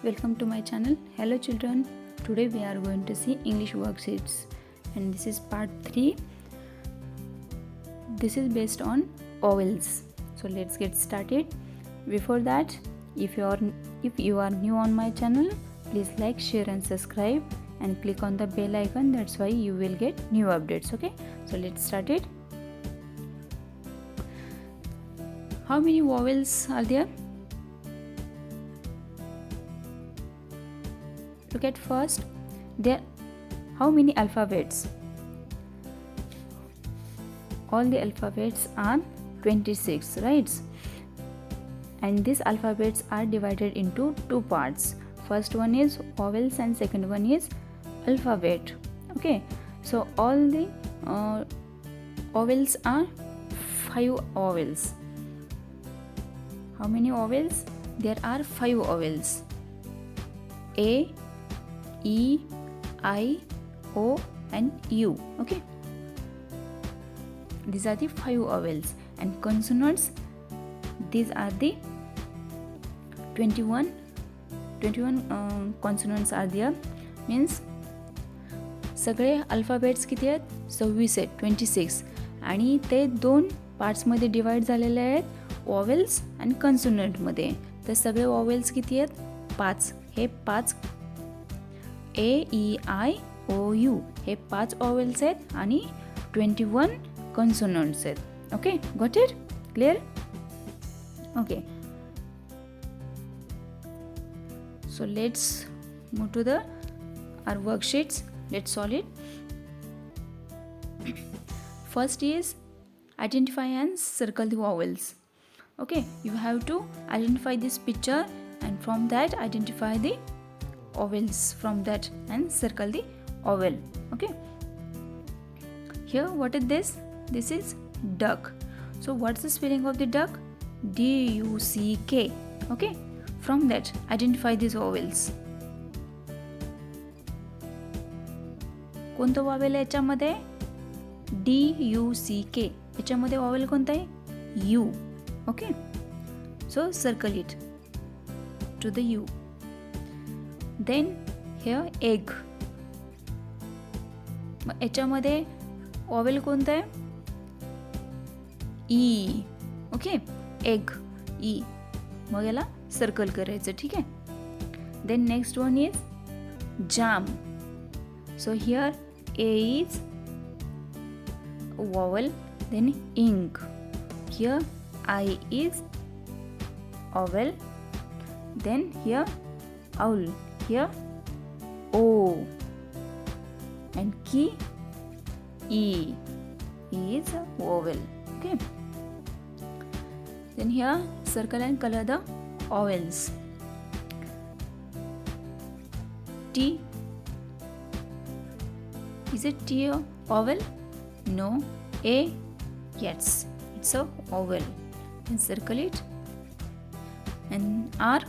welcome to my channel. Hello children, today we are going to see English worksheets and this is part 3. This is based on vowels. So let's get started. Before that, if you are new on my channel, please like, share and subscribe and click on the bell icon. That's why you will get new updates. Okay, so let's start it. How many vowels are there? Look at first. There how many alphabets? All the alphabets are 26, right? And these alphabets are divided into two parts. First one is vowels and second one is alphabet. Okay, so all the vowels are 5 vowels. How many vowels? There are 5 vowels. A, E, I, O and U. Okay, these are the 5 vowels. And consonants, these are the 21 consonants are there. Means सगळे alphabets किती आहेत? 26 आहेत, 26. आणि ते दोन पार्ट्समध्ये divide झालेले आहेत, vowels आणि कन्सोनंटमध्ये. तर सगळे वॉवेल्स किती आहेत? 5. हे 5 ए, ई, आय, ओ, यू हे 5 वॉवेल्स आहेत आणि 21 कन्सोनंट्स आहेत. Okay, got it? Clear? Okay, so let's move to the our worksheets. Let's solve it. First is identify and circle the vowels. Okay, you have to identify this picture and from that identify the vowels from that and circle the vowel. Okay, here what is this? This is duck. So what's the spelling of the duck? D-U-C-K. Okay, from that identify these vowels. कोणतं vowel आहे याच्यामध्ये? D-U-C-K. याच्यामध्ये vowel कोणतं आहे? U. Okay, so circle it to the U. Then here egg. मग याच्यामध्ये vowel कोणतं आहे? ई. ओके, एग, ई. मग याला सर्कल करायचं. ठीक आहे. Then next one is jam. So here a is vowel, then ink. Here I is vowel, then here owl, here O, and key E is a vowel. Okay, then here circle and color the vowels. T. Is it T a vowel? No. A. Yes, it's a vowel. Then circle it. And R.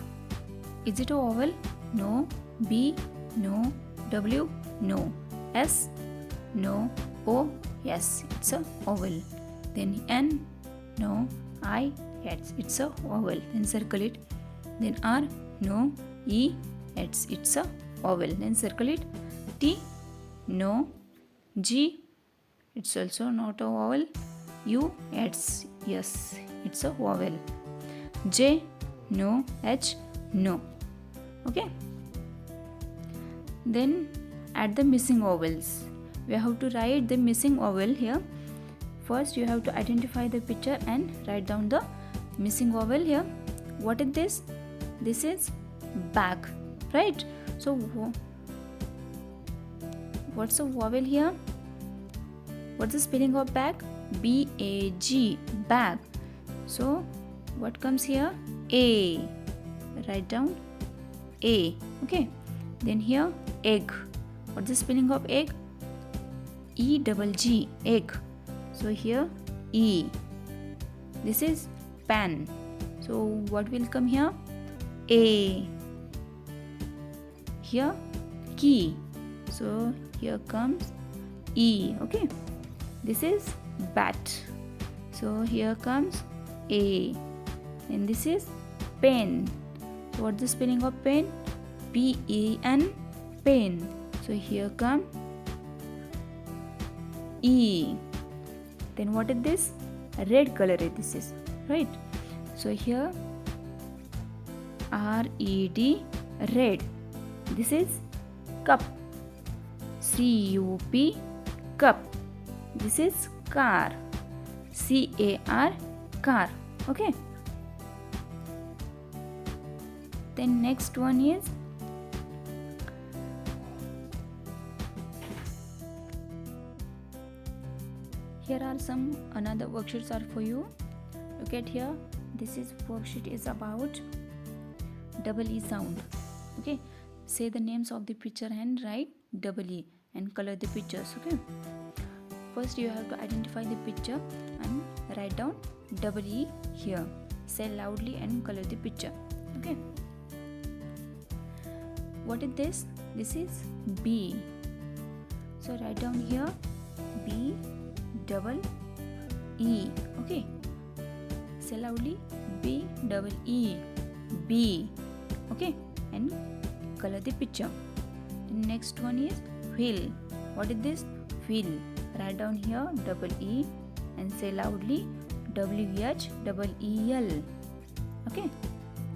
Is it a vowel? No. B. No. W. No. S. No. O. Yes, it's a vowel. Then N. No. I. Yes, it's a vowel. Then circle it. Then R. No. E. Yes, it's a vowel. Then circle it. T. No. G. It's also not a vowel. U. Yes, it's a vowel. J. No. H. No. Okay, then add the missing vowels. We have to write the missing vowel here. First you have to identify the picture and write down the missing vowel here. What is this? This is bag, right? So what's the vowel here? What's the spelling of bag? B-A-G, bag. So what comes here? A. Write down A. Okay, then here egg. What's the spelling of egg? E-double-G, egg. So here E. This is pen. So what will come here? A. Here key. So here comes E. Okay, this is bat. So here comes A. And this is pen. So what's the spelling of pen? P-E-N, pen. So here come E. Then what is this? Red color this is, right? So here R-E-D, red. This is cup. C-U-P, cup. This is car. C-A-R, car. Okay. Then next one is here are some another worksheets are for you. Look at here. This is worksheet is about double E sound. Okay. Say the names of the picture and write double E and color the pictures. Okay. First you have to identify the picture and write down double E here. Say loudly and color the picture. Okay. What is this? This is B. So write down here B double E. Okay. Say loudly B double E. B. Okay. And color the picture. The next one is wheel. What is this? Wheel. Write down here double E and say loudly W-H-E-E-L. Okay.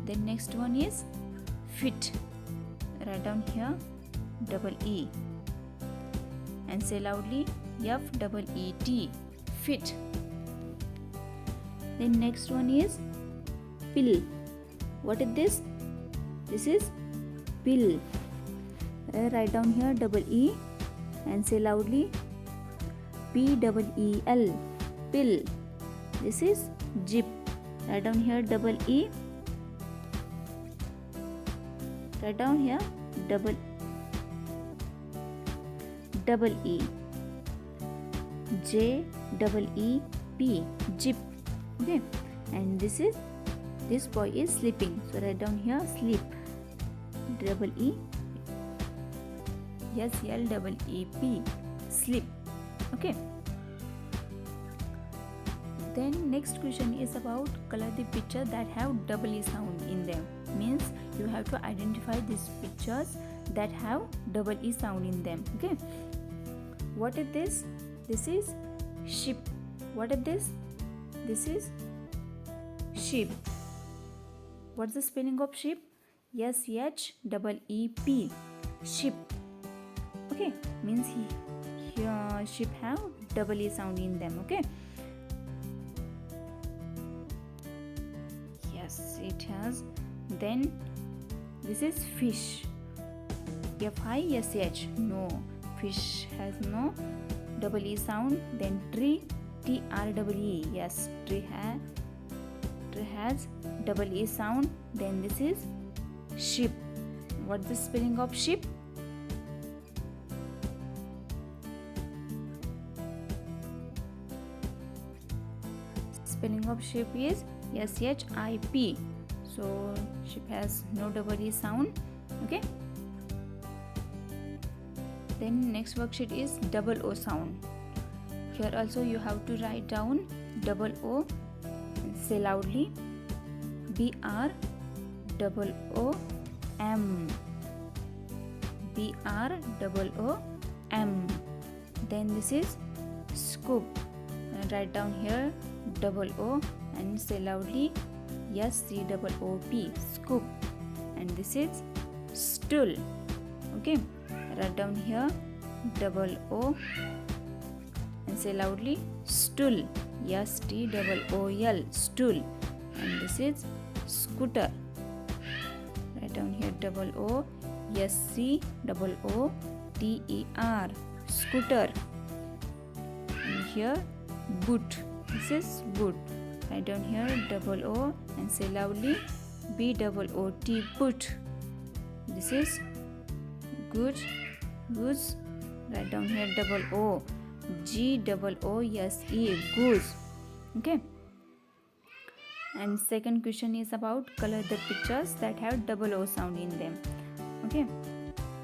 Then next one is fit. Write down here double E and say loudly F-E-E-T, fit. Then next one is pill. What is this? This is pill. Write down here double E and say loudly P-E-E-L, pill. This is jeep. Write down here double E. Write down here double E. J-E-E-P, jeep. Okay. And this boy is sleeping. So write down here sleep. Double E. S-L-E-E-P, sleep. Okay. Then next question is about color the picture that have double E sound in them. Means you have to identify these pictures that have double E sound in them. Okay. What is this? This is ship. What is this? This is sheep. What's the spelling of sheep? S-H-E-E-P, sheep. Okay. Means here sheep have double E sound in them. Okay. Yes, it has. Then this is fish. F-I-S-H. No, fish has no double E sound. Then tree, T-R-E-E. Yes, tree has double E sound. Then this is sheep. What's the spelling of sheep? Spelling of sheep is S-H-I-P. So sheep has no double E sound. Okay. Then next worksheet is double O sound. Here also you have to write down double O and say loudly B-R-O-O-M. B-R-O-O-M. Then this is scoop. And write down here double O and say loudly S-C-O-O-P, scoop. And this is stool. Okay. Write down here double O and say loudly stool. S-T-O-O-L, stool. And this is scooter. Write down here double O S-C-O-O-T-E-R, scooter. And here boot. This is boot. Write down here double O and say loudly B-O-O-T, boot. This is good. Goose. Write down here double O G-O-O-S-E, goose. Okay. And second question is about color the pictures that have double O sound in them. Okay.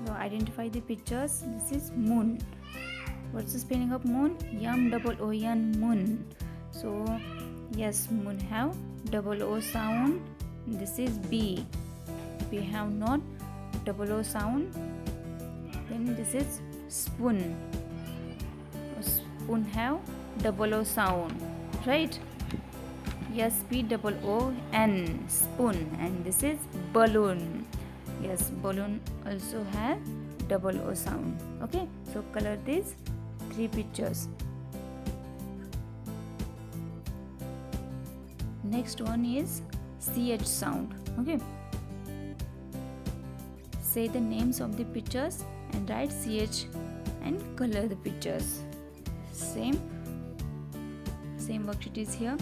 So identify the pictures. This is moon. What's the spelling of moon? M-O-O-N, moon. So yes, moon have double O sound. This is B. We have not double O sound. Then this is spoon. Spoon have double O sound, right? SPOON, spoon. And this is balloon. Yes, balloon also have double O sound. Okay, so color these 3 pictures. Next one is CH sound. Okay, say the names of the pictures and write CH and color the pictures. Same worksheet is here.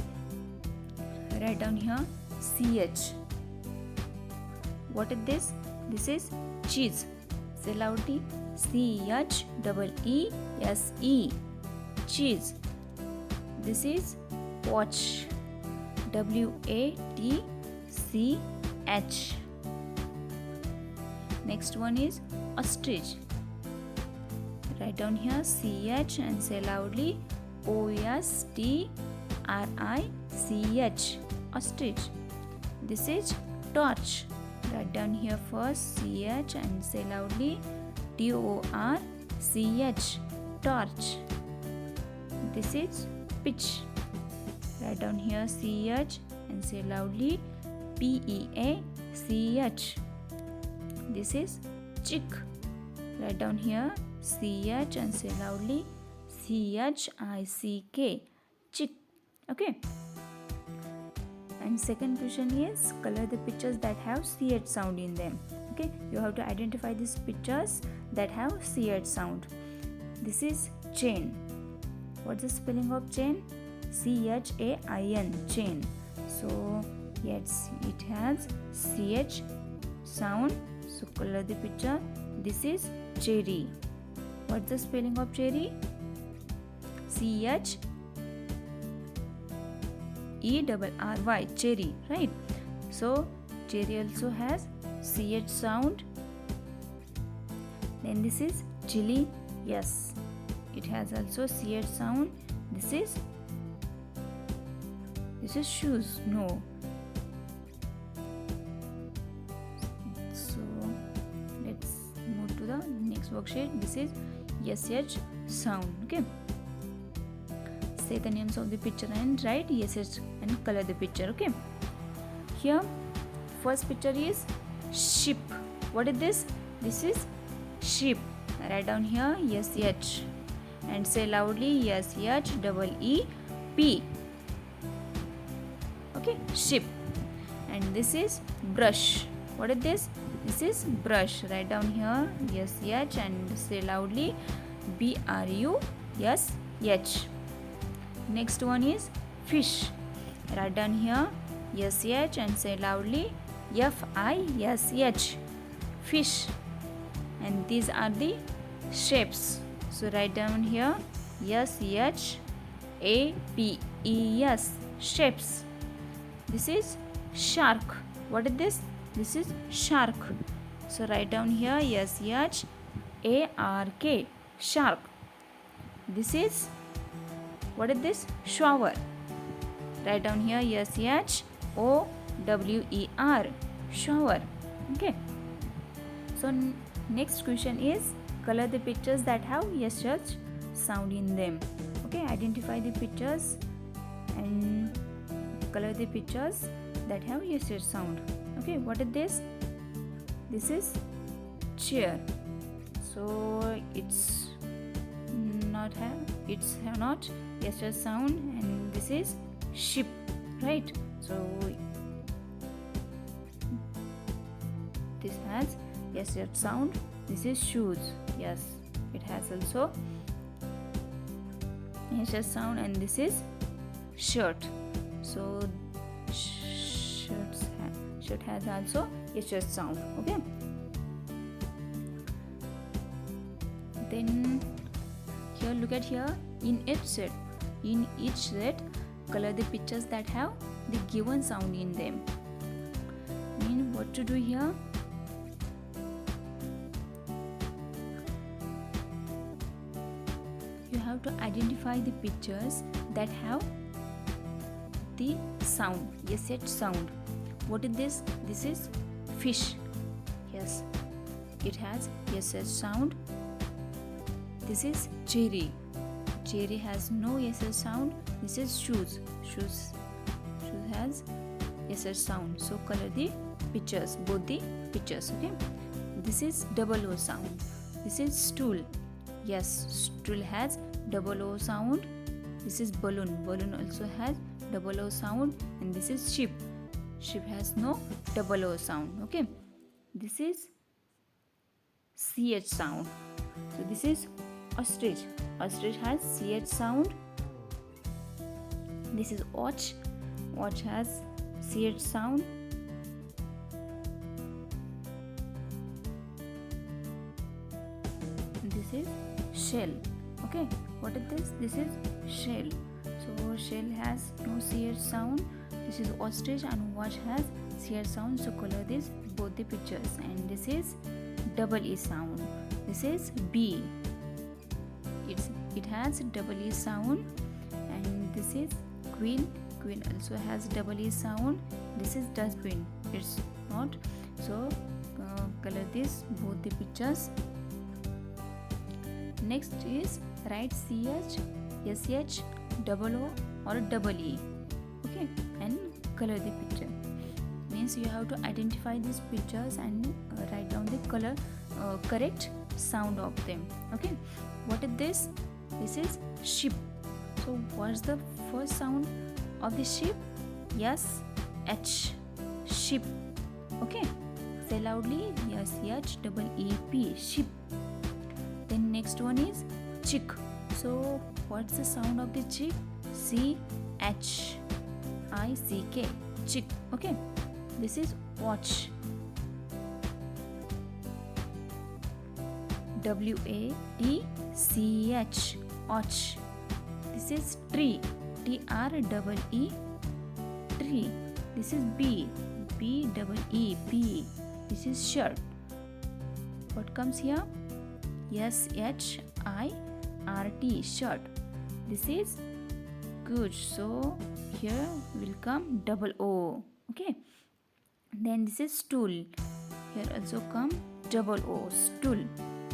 Write down here CH. What is this? This is cheese. Say loudly, CHEESE, cheese. This is watch, WATCH. Next one is ostrich. Write down here CH and say loudly, OSTRICH, ostrich. This is torch. Write down here first CH and say loudly, TORCH, torch. This is pitch. Write down here CH and say loudly, PEACH. This is chick. Write down here CH and say loudly, CHICK, chick. Okay. And second question is color the pictures that have CH sound in them. Okay, you have to identify these pictures that have CH sound. This is chain. What's the spelling of chain? CHAIN, chain. So yes, it has CH sound. So color the picture. This is cherry. What's the spelling of cherry? CHERRY, cherry, right? So cherry also has CH sound. Then this is chili. Yes, it has also CH sound. This is shoes. No. So let's move to the next worksheet. This is SH sound. Okay, say the names of the picture and write SH and color the picture. Okay, here first picture is sheep. What is this? This is sheep. Write down here SH and say loudly SHEEP. Okay, sheep. And this is brush. What is this? This is brush. Write down here SH and say loudly BRUSH. Next one is fish. Write down here SH and say loudly FISH, fish. And these are the shapes. So write down here SHAPES, shapes. This is shark. What is this? This is shark. So write down here SHARK, shark. This is, what is this? Shower. Write down here SHOWER, shower. Okay. So next question is color the pictures that have SH sound in them. Okay, identify the pictures and color the pictures that have SH sound. Okay, what is this? This is chair. So it's not SH sound. And this is ship, right? So this has SH sound. This is shoes. Yes, it has also SH sound. And this is shirt. So shirt has also SH sound. Okay. Then here, look at here. In each set, color the pictures that have the given sound in them. Mean what to do here? You have to identify the pictures that have the sound, SH sound. What is this? This is fish. Yes. it has sh sound. This is cherry. Cherry has no sh sound. This is shoes. Shoes has sh sound. So color the pictures, both the pictures. Okay. This is double o sound. This is stool. Yes, stool has double o sound. This is balloon. Balloon also has double o sound. And this is ship. Ship has no double o sound. Okay. This is ch sound. So this is ostrich. Ostrich has ch sound. This is watch. Watch has ch sound. This is shell. Okay, what is this? This is shell. So shell has no ch sound. This is ostrich and watch has ch sound. So color this both the pictures. And this is double e sound. This is bee. It has double e sound. And this is queen. Queen also has double e sound. This is dustbin. It's not. So color this both the pictures. Next is write ch, sh, double o or double e. Okay, and color the picture. Means you have to identify these pictures and write down the color correct sound of them. Okay, what is this? This is ship. So what's the first sound of the ship? Yes, h, ship. Okay, say loudly. Yes, h double e p, ship. Then next one is chick. So what's the sound of the chick? C H I C K, chick. Okay, this is watch. W A T C H, watch. This is tree. T R double E, tree. This is B. B double E, B. This is shirt. What comes here? S H I R T, shirt. This is good. So here will come double O. Okay. Then this is stool. Here also come double O, stool.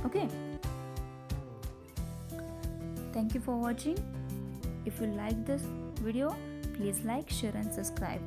Okay. Thank you for watching. If you like this video, please like, share and subscribe.